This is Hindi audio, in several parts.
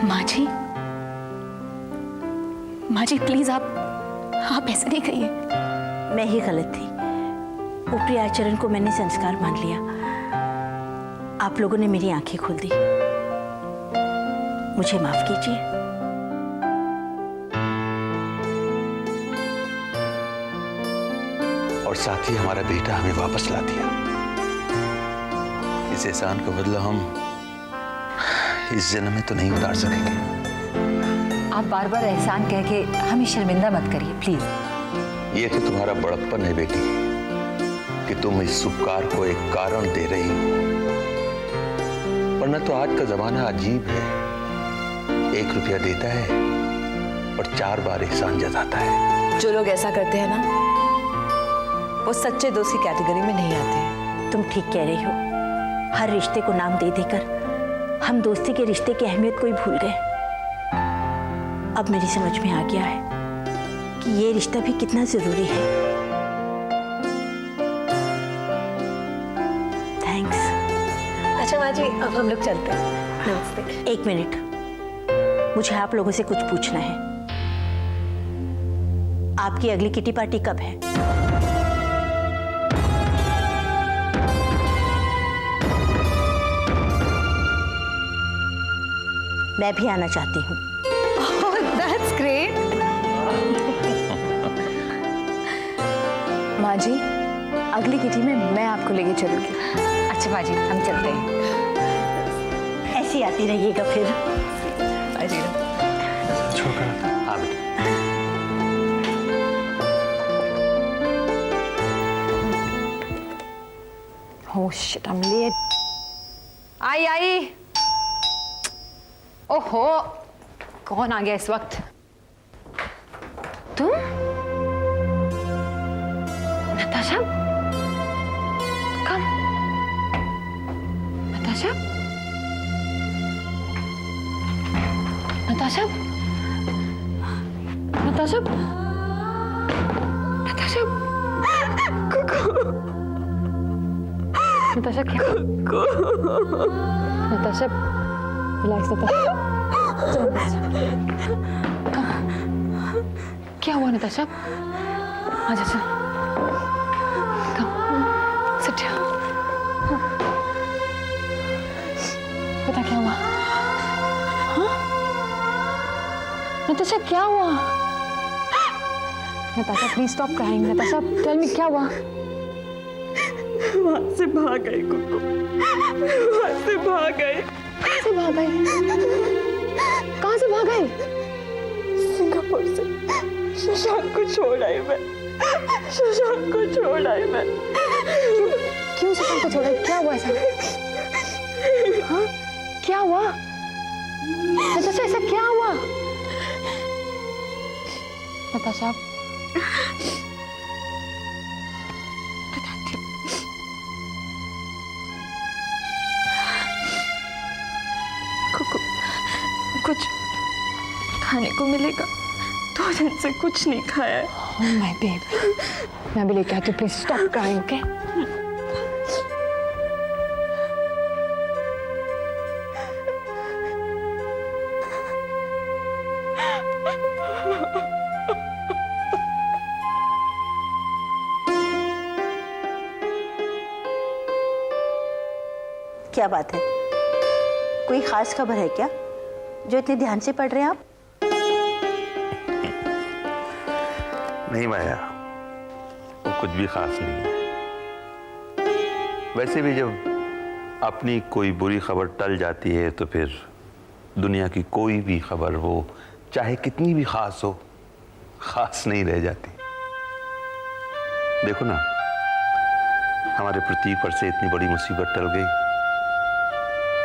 माँ जी प्लीज आप ऐसे नहीं कहिए। मैं ही गलत थी। ऊपरी आचरण को मैंने संस्कार मान लिया। आप लोगों ने मेरी आंखें खोल दी। मुझे माफ कीजिए। और साथ ही हमारा बेटा हमें वापस ला दिया। इस एहसान का बदला हम इस जन्म में तो नहीं उतार सकेंगे। आप बार बार एहसान कह के हमें शर्मिंदा मत करिए प्लीज। ये तो तुम्हारा बड़प्पन है बेटी कि तुम इस उपकार को एक कारण दे रही हो, वरना तो आज का जमाना अजीब है। 1 रुपया देता है और 4 बार एहसान जताता है। जो लोग ऐसा करते हैं ना, वो सच्चे दोस्त की कैटेगरी में नहीं आते। तुम ठीक कह रही हो। हर रिश्ते को नाम दे देकर हम दोस्ती के रिश्ते की अहमियत को ही भूल गए। अब मेरी समझ में आ गया है कि ये रिश्ता भी कितना जरूरी है। थैंक्स। अच्छा माँ जी, अब हम लोग चलते हैं। नमस्ते। 1 मिनट, मुझे आप लोगों से कुछ पूछना है। आपकी अगली किटी पार्टी कब है? मैं भी आना चाहती हूँ। That's great. माँ जी अगली किटी में मैं आपको लेके चलूंगी। अच्छा बाजी, हम चलते हैं। ऐसे ही आती रहिएगा फिर। हाँ बेटा। Oh shit, I'm late. आई। ओहो, कौन आ गया इस वक्त? तुम? नताशा? कम। नताशा? नताशा? नताशा? नताशा? नताशा क्या? नताशा, रिलैक्स नताशा। क्या हुआ नताशा? आजा चल। सिट। बता क्या हुआ? हाँ? नताशा क्या हुआ? Natasha please stop crying. Natasha tell me क्या हुआ? वहां से भाग गए कुकू। वहां से भाग गए। कहाँ से भाग गए? कहाँ से भाग गए? सिंगापुर से शशांक को छोड़ आई मैं। शशांक को छोड़ आई मैं। क्यों शशांक को छोड़ा? क्या हुआ ऐसा? हाँ? क्या हुआ? नताशा ऐसा क्या हुआ? नताशा कुछ खाने को मिलेगा? 2 दिन से कुछ नहीं खाया है। Oh my baby, मैं भी लेके आती हूँ। Please stop crying, okay? क्या बात है? कोई खास खबर है क्या जो इतने ध्यान से पढ़ रहे हैं आप? नहीं माया, वो कुछ भी खास नहीं है। वैसे भी जब अपनी कोई बुरी खबर टल जाती है तो फिर दुनिया की कोई भी खबर, वो चाहे कितनी भी खास हो, खास नहीं रह जाती। देखो ना, हमारे प्रतीक पर से इतनी बड़ी मुसीबत टल गई।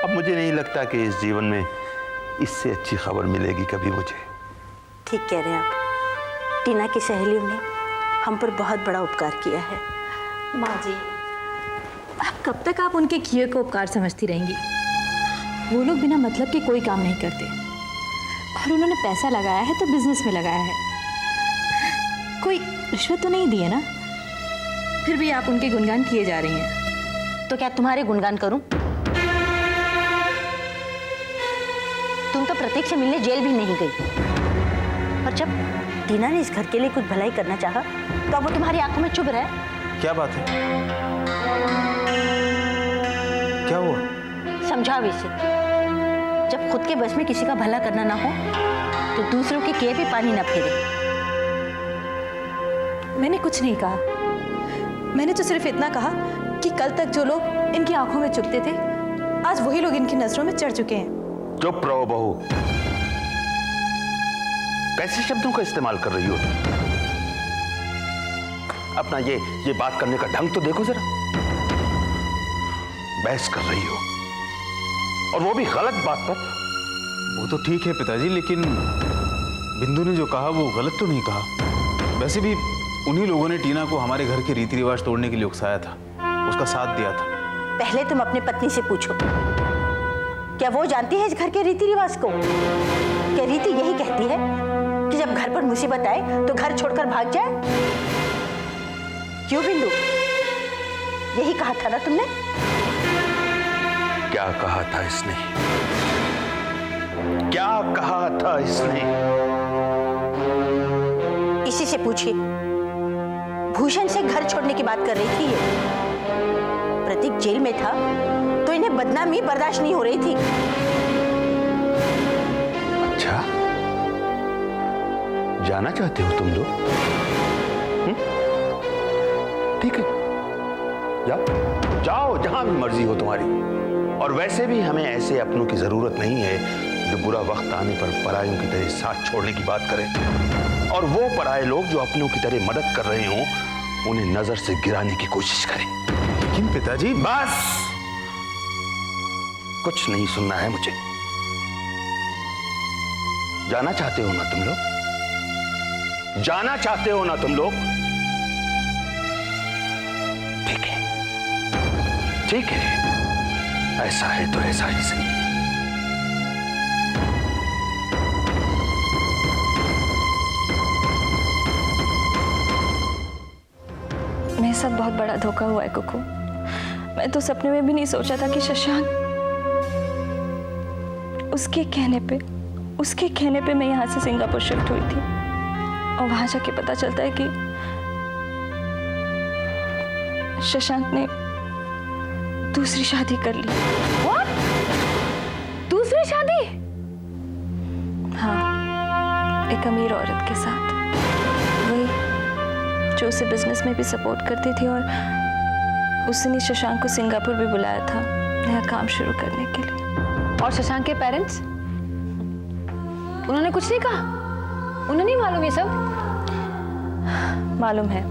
अब मुझे नहीं लगता कि इस जीवन में इससे अच्छी खबर मिलेगी कभी मुझे। ठीक कह रहे हैं आप। टीना की सहेलियों ने हम पर बहुत बड़ा उपकार किया है। माँ जी कब तक आप उनके किए को उपकार समझती रहेंगी? वो लोग बिना मतलब के कोई काम नहीं करते, और उन्होंने पैसा लगाया है तो बिजनेस में लगाया है, कोई रिश्वत तो नहीं दी है ना? फिर भी आप उनके गुणगान किए जा रही हैं। तो क्या तुम्हारे गुणगान करूं? तुम तो प्रतीक से मिलने जेल भी नहीं गई, और जब टीना ने इस घर के लिए कुछ भलाई करना चाहा तो अब वो तुम्हारी आंखों में चुभ रहा है। क्या बात है? क्या हुआ? समझाओ इसे। जब खुद के बस में किसी का भला करना ना हो तो दूसरों के किए पे पानी ना फेरे। मैंने कुछ नहीं कहा, मैंने तो सिर्फ इतना कहा कि कल तक जो लोग इनकी आंखों में चुभते थे आज वही लोग इनकी नजरों में चढ़ चुके हैं। चुप रहो बहू, कैसे शब्दों का इस्तेमाल कर रही हो तुम? अपना ये बात करने का ढंग तो देखो जरा। बहस कर रही हो और वो भी गलत बात पर। वो तो ठीक है पिताजी, लेकिन बिंदु ने जो कहा वो गलत तो नहीं कहा। वैसे भी उन्हीं लोगों ने टीना को हमारे घर के रीति रिवाज तोड़ने के लिए उकसाया था, उसका साथ दिया था। पहले तुम अपनी पत्नी से पूछो, क्या वो जानती है इस घर के रीति रिवाज को? क्या रीति यही कहती है कि जब घर पर मुसीबत आए तो घर छोड़कर भाग जाए? क्यों बिंदु, यही कहा था ना तुमने? क्या कहा था इसने? क्या कहा था इसने? इसी से पूछिए। भूषण से घर छोड़ने की बात कर रही थी ये। प्रतीक जेल में था तो इन्हें बदनामी बर्दाश्त नहीं हो रही थी। अच्छा, जाना चाहते हो तुम लोग? ठीक है, जाओ जाओ, जहां भी मर्जी हो तुम्हारी। और वैसे भी हमें ऐसे अपनों की जरूरत नहीं है जो बुरा वक्त आने पर परायों की तरह साथ छोड़ने की बात करें, और वो पराये लोग जो अपनों की तरह मदद कर रहे हों उन्हें नजर से गिराने की कोशिश करें। लेकिन पिताजी, बस, कुछ नहीं सुनना है मुझे। जाना चाहते हो ना तुम लोग? जाना चाहते हो ना तुम लोग? ठीक है, ठीक है, ऐसा है तो ऐसा ही सही। मेरे साथ बहुत बड़ा धोखा हुआ है कुकू। मैं तो सपने में भी नहीं सोचा था कि शशांक, उसके कहने पे मैं यहाँ से सिंगापुर शिफ्ट हुई थी, और वहां जाके पता चलता है कि शशांक ने दूसरी शादी कर ली। What? दूसरी शादी? हाँ, एक अमीर औरत के साथ, वही जो उसे बिजनेस में भी सपोर्ट करती थी, और उसने शशांक को सिंगापुर भी बुलाया था नया काम शुरू करने के लिए। और शशांक के पेरेंट्स, उन्होंने कुछ नहीं कहा? उन्हें नहीं मालूम ये सब? मालूम है,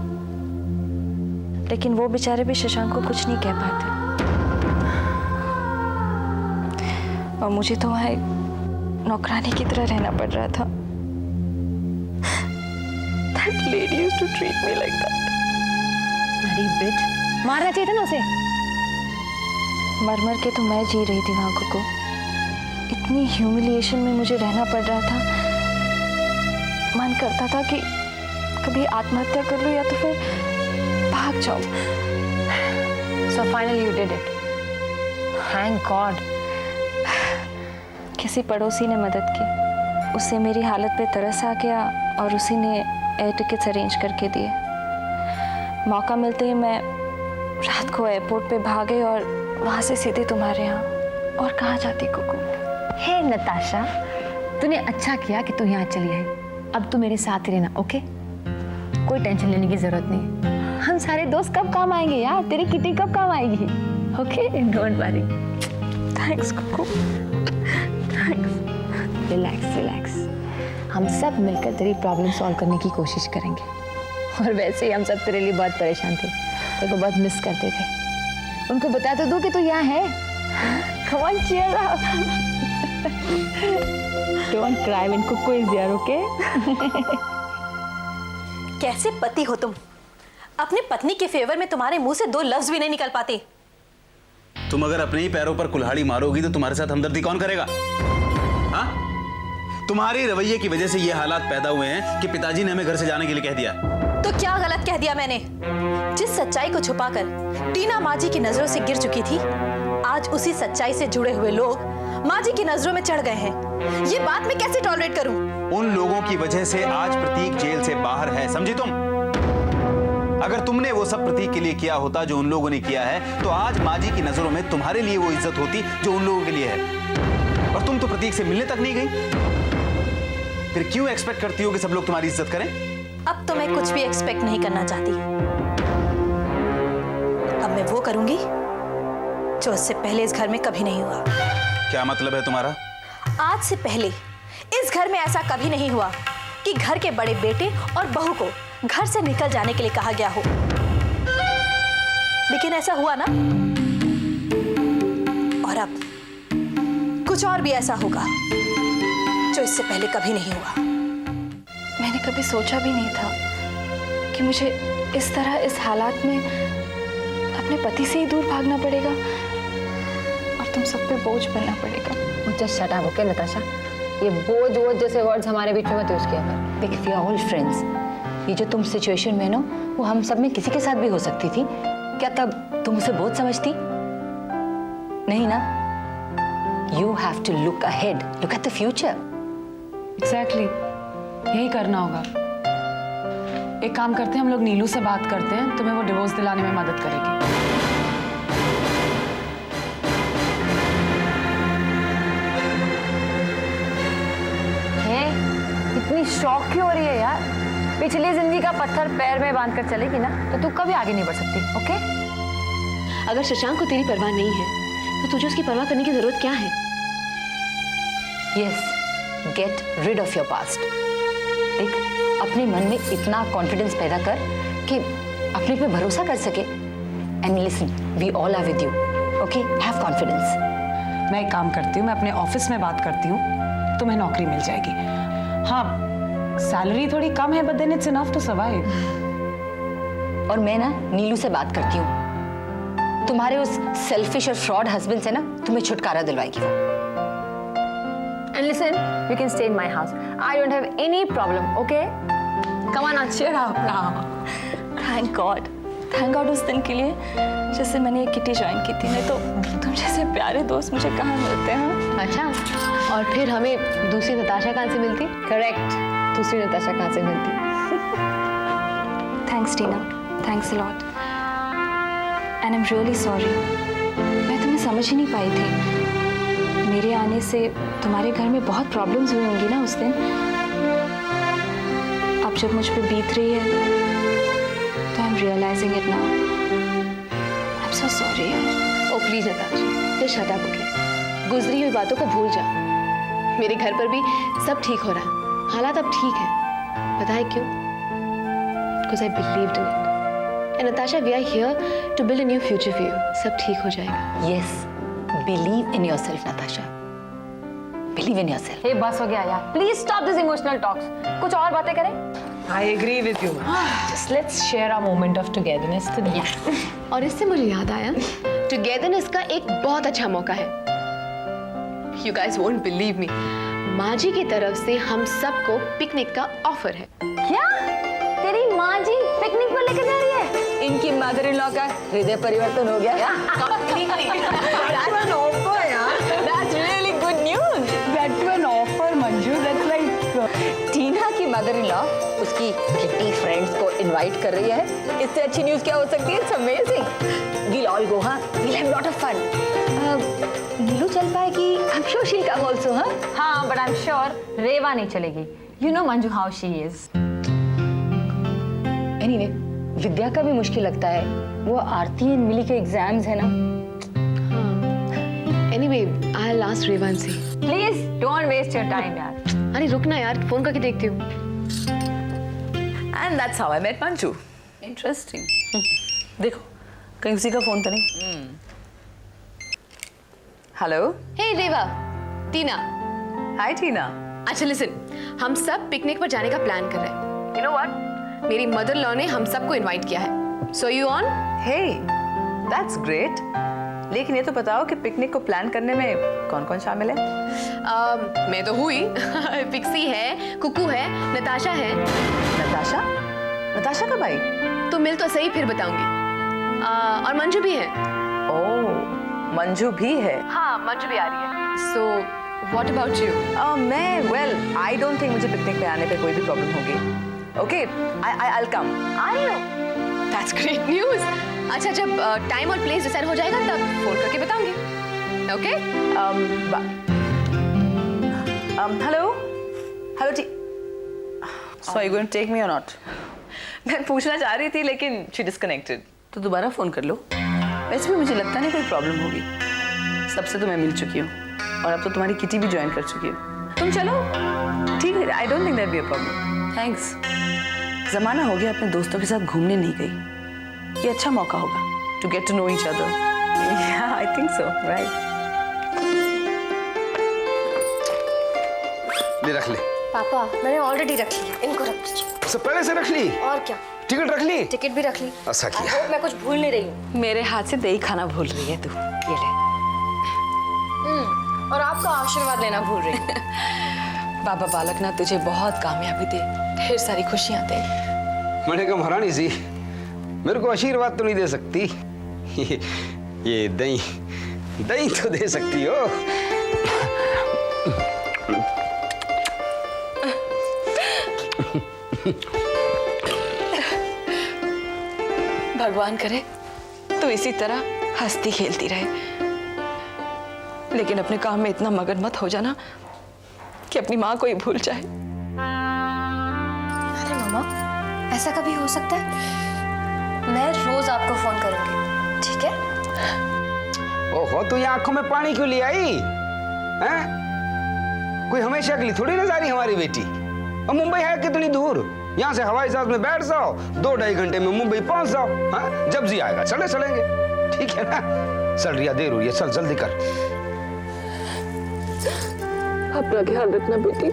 लेकिन वो बेचारे भी शशांक को कुछ नहीं कह पाते, और मुझे तो वहाँ नौकरानी की तरह रहना पड़ रहा था। That lady used to treat me like that. अरे बिट, मारना चाहिए था ना उसे। मर मर के तो मैं जी रही थी वहां को। इतनी ह्यूमिलिएशन में मुझे रहना पड़ रहा था, मन करता था कि कभी आत्महत्या कर लूं या तो फिर भाग जाऊं। So finally you did it. Thank God. किसी पड़ोसी ने मदद की, उससे मेरी हालत पे तरस आ गया और उसी ने एयर टिकट्स अरेंज करके दिए। मौका मिलते ही मैं रात को एयरपोर्ट पे भागे और वहाँ से सीधे तुम्हारे यहाँ। और कहाँ जाती कुकू? हे नताशा, तूने अच्छा किया कि तू यहाँ चली आई। अब तू मेरे साथ ही रहना, ओके? कोई टेंशन लेने की जरूरत नहीं। हम सारे दोस्त कब काम आएंगे यार? तेरी किटी कब काम आएगी? Okay, don't worry. Thanks Kuku, thanks. Relax relax, हम सब मिलकर तेरी प्रॉब्लम सॉल्व करने की कोशिश करेंगे। और वैसे ही हम सब तेरे लिए बहुत परेशान थे, तेरे को बहुत मिस करते थे। उनको बता तो दो कि तू यहाँ है। Come on, cheer up. Don't cry when Cuckoo is there, okay? कैसे पति हो तुम? अपनी पत्नी के फेवर में तुम्हारे मुंह से दो लफ्ज भी नहीं निकल पाते। तुम अगर अपने ही पैरों पर कुल्हाड़ी मारोगी तो तुम्हारे साथ हमदर्दी कौन करेगा? हाँ? तुम्हारे रवैये की वजह से ये हालात पैदा हुए हैं कि पिताजी ने हमें घर से जाने के लिए कह दिया। तो क्या गलत कह दिया मैंने? जिस सच्चाई को छुपाकर टीना माँ जी की नजरों से गिर चुकी थी, आज उसी सच्चाई से जुड़े हुए लोग माँ जी की नजरों में चढ़ गए हैं। ये बात मैं कैसे टॉलरेट करूं? उन लोगों की वजह से आज प्रतीक जेल से बाहर है, समझी तुम? अगर तुमने वो सब प्रतीक के लिए किया होता जो उन लोगों ने किया है, तो आज माँ जी की नजरों में तुम्हारे लिए वो इज्जत होती जो उन लोगों के लिए है। और तुम तो प्रतीक से मिलने तक नहीं गई, फिर क्यों एक्सपेक्ट करती हो कि सब लोग तुम्हारी इज्जत करें? अब तो मैं कुछ भी एक्सपेक्ट नहीं करना चाहती। अब मैं वो करूंगी जो उससे पहले इस घर में कभी नहीं हुआ। क्या मतलब है तुम्हारा? आज से पहले इस घर में ऐसा कभी नहीं हुआ कि घर के बड़े बेटे और बहू को घर से निकल जाने के लिए कहा गया हो। लेकिन ऐसा हुआ ना, और अब कुछ और भी ऐसा होगा जो इससे पहले कभी नहीं हुआ। मैंने कभी सोचा भी नहीं था कि मुझे इस तरह इस हालात में अपने पति से ही दूर भागना पड़ेगा और तुम सब पे बोझ बनना पड़ेगा। Just shut up, okay Natasha? ये बोझ वोझ जैसे वर्ड्स हमारे बीच में मत यूज किया कर। देख, वी आर ऑल फ्रेंड्स। ये जो तुम सिचुएशन में हो, वो हम सब में किसी के साथ भी हो सकती थी। क्या तब तुम उसे बहुत समझती? नहीं ना? You have to look ahead, look at the future. Exactly, यही करना होगा। एक काम करते हैं, हम लोग नीलू से बात करते हैं, तुम्हें वो डिवोर्स दिलाने में मदद करेगी। इतनी शौक क्यों हो रही है यार? पिछली जिंदगी का पत्थर पैर में बांध कर चलेगी ना तो तू कभी आगे नहीं बढ़ सकती। ओके? अगर शशांक को तेरी परवाह नहीं है तो तुझे उसकी परवाह करने की जरूरत क्या है? Yes, get rid of your past. देख, अपने मन में इतना कॉन्फिडेंस पैदा कर कि अपने पे भरोसा कर सके। And listen, we all are with you, okay? Have confidence. मैं एक काम करती हूँ, मैं अपने ऑफिस में बात करती हूँ, तुम्हें नौकरी मिल जाएगी। हाँ, सैलरी थोड़ी कम है, but then it's enough to survive. और मैं ना नीलू से बात करती हूँ, तुम्हारे उस सेल्फिश और फ्रॉड हस्बैंड से ना तुम्हें छुटकारा दिलवाएगी वो। And listen, you can stay in my house. I don't have any problem, okay? Come on, cheer up now. Thank God उस दिन के लिए जैसे मैंने ये किटी ज्वाइन की थी। नहीं तो तुम जैसे प्यारे दोस्त मुझे कहाँ मिलते हैं। अच्छा, और फिर हमें दूसरी नताशा कहाँ से मिलती? Correct. दूसरी नताशा कहाँ से मिलती? Thanks Tina, thanks a lot, and I am really sorry. मैं तुम्हें समझ ही नहीं पाई थी। मेरे आने से तुम्हारे घर में बहुत प्रॉब्लम्स हुई होंगी ना उस दिन। अब जब मुझ पे बीत रही है तो I am realising it now. I am so sorry यार। Oh please Natasha, just shut up, okay? गुजरी हुई बातों को भूल जा। मेरे घर पर भी सब ठीक हो रहा है, हालात अब ठीक है। पता है क्यों? Because I believed in it. And Natasha, we are here to build a new future for you. सब ठीक हो जाएगा। Yes, believe in yourself, Natasha. Believe in yourself. हे बस हो गया यार। Please stop this emotional talks. कुछ और बातें करें? I agree with you. Just let's share our moment of togetherness today. और इससे मुझे याद आया, टुगेदरनेस का एक बहुत अच्छा मौका है। You guys won't believe me. माँ जी की तरफ से हम सबको पिकनिक का ऑफर है। क्या? तेरी माँ जी पिकनिक पर लेकर जा रही है? इनकी मदर इन लॉ का हृदय परिवर्तन हो गया। That's an offer, यार. That's really good news. That's an offer, Manju. That's like. टीना की मदर इन लॉ उसकी किटी फ्रेंड्स को इनवाइट कर रही है। इससे अच्छी न्यूज़ क्या हो सकती है? It's amazing. We'll all go, huh? We'll have lot of fun. नीलू चल पाएगी? I'm sure she'll come also, huh? हाँ, but I'm sure रेवा नहीं चलेगी। You know Manju how she is. Anyway, विद्या का भी मुश्किल लगता है। वो आरती एंड मिली के एग्जाम्स है ना। Anyway, I'll ask Reva and see. Please don't waste your time यार। अरे रुक ना यार, फोन करके देखती हूँ। And that's how I met Manju. Interesting. देखो, कहीं उसी का फोन तो नहीं? हेलो। Hey Reva, टीना। हाय टीना। अच्छा लिसन, हम सब पिकनिक पर जाने का प्लान कर रहे हैं। You know what? मेरी मदर लॉ ने हम सबको इनवाइट किया है। So you on? Hey, that's great. लेकिन ये तो बताओ कि पिकनिक को प्लान करने में कौन-कौन शामिल है? मैं तो हुई। पिक्सी है, कुकू है, नताशा है। नताशा? नताशा कब आई? तो मिल तो सही, फिर बताऊंगी। और मंजू भी है। ओह, मंजू भी है। हाँ मंजू भी आ रही है। So what about you? मैं आई डोंट थिंक मुझे पिकनिक पे आने पे कोई भी प्रॉब्लम होगी। Okay I'll come। That's great news. अच्छा जब टाइम और प्लेस डिसाइड हो जाएगा तब फोन करके बताऊंगी। Okay? Hello ji. So are you going to take me or not? मैं पूछना चाह रही थी लेकिन she disconnected। तो दोबारा फोन कर लो। वैसे भी मुझे लगता नहीं कोई प्रॉब्लम होगी। सबसे तो मैं मिल चुकी हूँ और अब तो तुम्हारी किटी भी ज्वाइन कर चुकी हूँ। तुम चलो ठीक है। I don't think there be a problem. Thanks. जमाना हो गया अपने दोस्तों के साथ घूमने नहीं गई। ये अच्छा मौका होगा to get to know each other. Yeah, I think so, right? ले रख ले। पापा मैंने ऑलरेडी रख लिया, इनको रख दीजिए। सब पहले से रख ली? और क्या, टिकट रख ली? टिकट भी रख ली। अच्छा किया। I hope मैं कुछ भूल नहीं रही हूँ। मेरे हाथ से दही खाना भूल रही है तू। ये ले। और आपका आशीर्वाद लेना भूल रही हूँ। बाबा बालक ना तुझे बहुत कामयाबी दे, ढेर सारी खुशियां दे। मैंने कहा महारानी जी मेरे को आशीर्वाद तो नहीं दे सकती, ये दही तो दे सकती हो। भगवान करे तो इसी तरह हंसती खेलती रहे, लेकिन अपने काम में इतना मगन मत हो जाना कि अपनी माँ को ही भूल जाए। अरे मामा ऐसा कभी हो सकता है? मैं रोज आपको फोन करूंगी, ठीक है? ओहो तू ये आंखों में पानी क्यों ले आई हैं? कोई हमेशा के लिए थोड़ी ना जा रही हमारी बेटी। और मुंबई है कितनी दूर, यहाँ से हवाई जहाज में बैठ जाओ, 2-2.5 घंटे में मुंबई पहुंच जाओ। हाँ जब जी आएगा चलेंगे, ठीक है ना? चल रिया देर हुई है, चल जल्दी कर। अपना ध्यान रखना बेटी।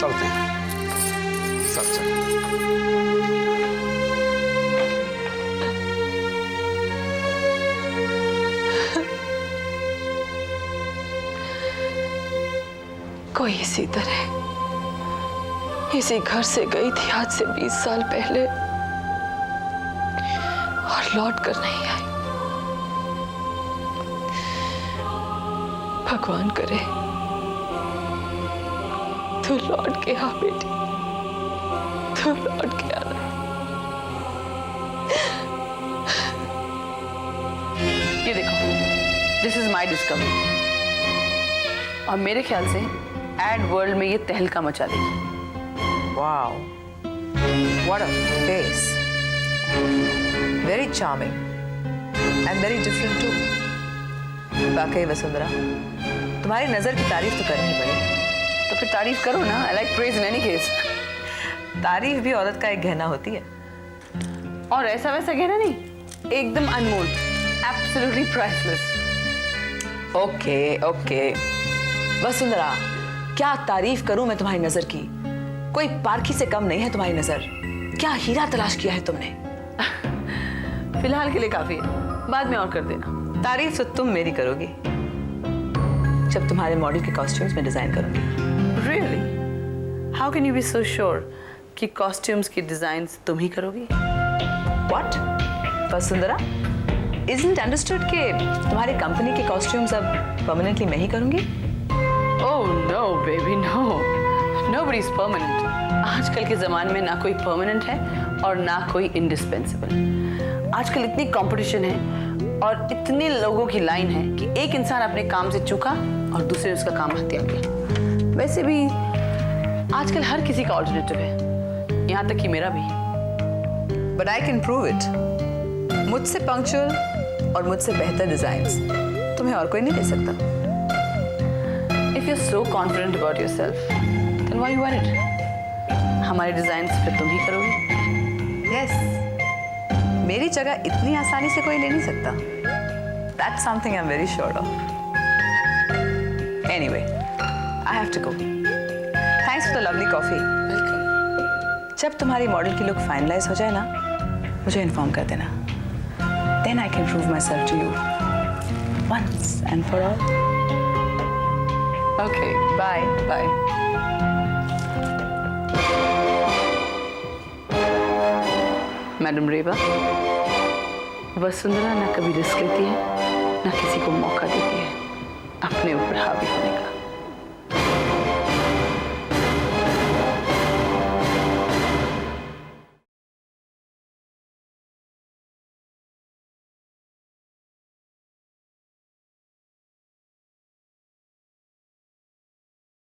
चलते हैं, चल। कोई इसी तरह इसी घर से गई थी आज से 20 साल पहले और लौट कर नहीं आई। भगवान करे तू लौट के आ बेटी, तू लौट के आना। ये देखो, दिस इज माई डिस्कवरी और मेरे ख्याल से एड वर्ल्ड में ये तहलका मचा देगी। Wow, what a face. Very charming and very different too. वाकई वसुंधरा, तुम्हारी नजर की तारीफ तो करनी पड़ेगी, तो फिर तारीफ करो ना। I like praise in any case. तारीफ भी औरत का एक गहना होती है, और ऐसा वैसा गहना नहीं, एकदम अनमोल, एब्सोल्युटली प्राइसलेस। ओके वसुंधरा, क्या तारीफ करूं मैं तुम्हारी नजर की? कोई पारखी से कम नहीं है तुम्हारी नजर। क्या हीरा तलाश किया है तुमने? फिलहाल के लिए काफी है, बाद में और कर देना। तारीफ तो तुम मेरी करोगी जब तुम्हारे मॉडल के कॉस्ट्यूम्स में डिजाइन करूंगी। Really? How can you be so sure कि कॉस्ट्यूम्स की डिजाइन्स तुम ही करोगी? What? वसुंधरा, isn't understood कि तुम्हारी कंपनी के कॉस्ट्यूम्स अब परमानेंटली मैं ही करूंगी? Oh no baby no. Nobody is permanent. आजकल के ज़माने में ना कोई परमानेंट है और ना कोई इंडिस्पेंसिबल। आजकल इतनी कंपटीशन है और इतने लोगों की लाइन है कि एक इंसान अपने काम से चूका और दूसरे उसका काम हत्या किया। वैसे भी आजकल हर किसी का ऑल्टरनेटिव है, यहाँ तक कि मेरा भी। But I can prove it. मुझसे पंक्चुअल और मुझसे बेहतर डिजाइन्स तुम्हें और कोई नहीं दे सकता। If you are so confident about yourself, then why you worried? हमारे डिजाइन फिर तुम ही करोगे। Yes, मेरी जगह इतनी आसानी से कोई ले नहीं सकता। That's something I'm very sure of. Anyway, I have to go. Thanks for the lovely coffee. Welcome. जब तुम्हारी मॉडल की लुक फाइनलाइज हो जाए ना, मुझे इन्फॉर्म कर देना। Then I can prove myself to you once and for all. Okay, bye. Madam Reva, Vasundhara ना कभी रिस्क लेती है ना किसी को मौका देती है अपने ऊपर हावी होने का।